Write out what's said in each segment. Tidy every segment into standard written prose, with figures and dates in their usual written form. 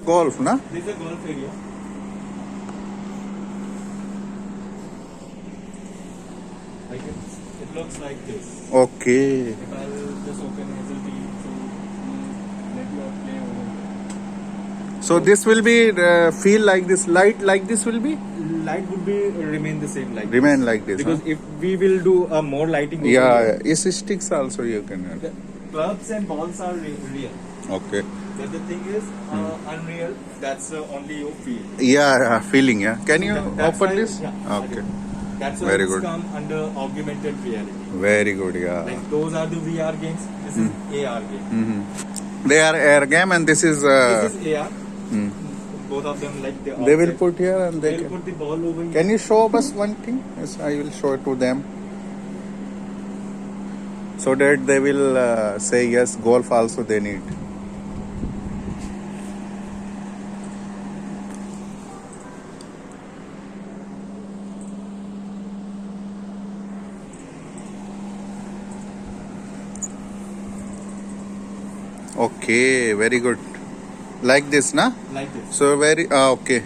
Golf, na? This is a golf area. It looks like this. Okay. If I'll just open HLT, so let you all play over here. So this will be feel like this, light like this will be Light would be remain the same like remain this. like this. Because Huh? if we will do more lighting over Yeah, here, yeah. Is sticks also you can add. the clubs and balls are real. Okay. But the thing is, unreal, that's only your feel. Yeah, feeling. Yeah. Can you That's open why- this? yeah, Okay. That's why Very it's good. come under augmented reality. Very good. Yeah. Like those are the VR games, this is AR game. Mm-hmm. They are air game and this is. This is AR. Hmm. Both of them like the They will object. put here and they They'll can. put the ball over here. Can you show us one thing? Yes, I will show it to them. So that they will say yes, golf also they need. Okay, very good. Like this, na? Like this. So very okay.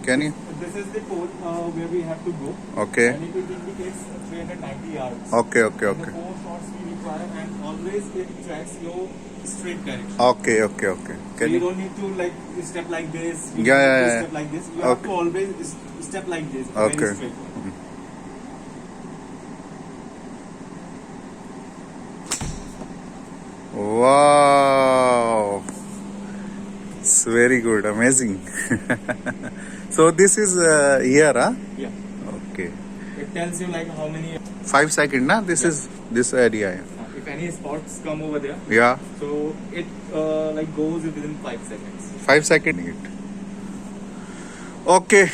Can you? This is the pole where we have to go. Okay. And it indicates 390 yards. Okay, okay, And the okay. 4 shots we require, and always it tracks your straight direction. Okay, okay, okay. So Can you you? don't need to like step like this. You Yeah, don't yeah, need to yeah. step like this. You have Okay. to always step like this. Okay. Very straight. Wow. It's very good, amazing. So this is here, huh? Yeah. Okay. It tells you like how many. 5 seconds, na? This is this area. If any spots come over there, Yeah. so it like goes within 5 seconds. 5 seconds. Okay.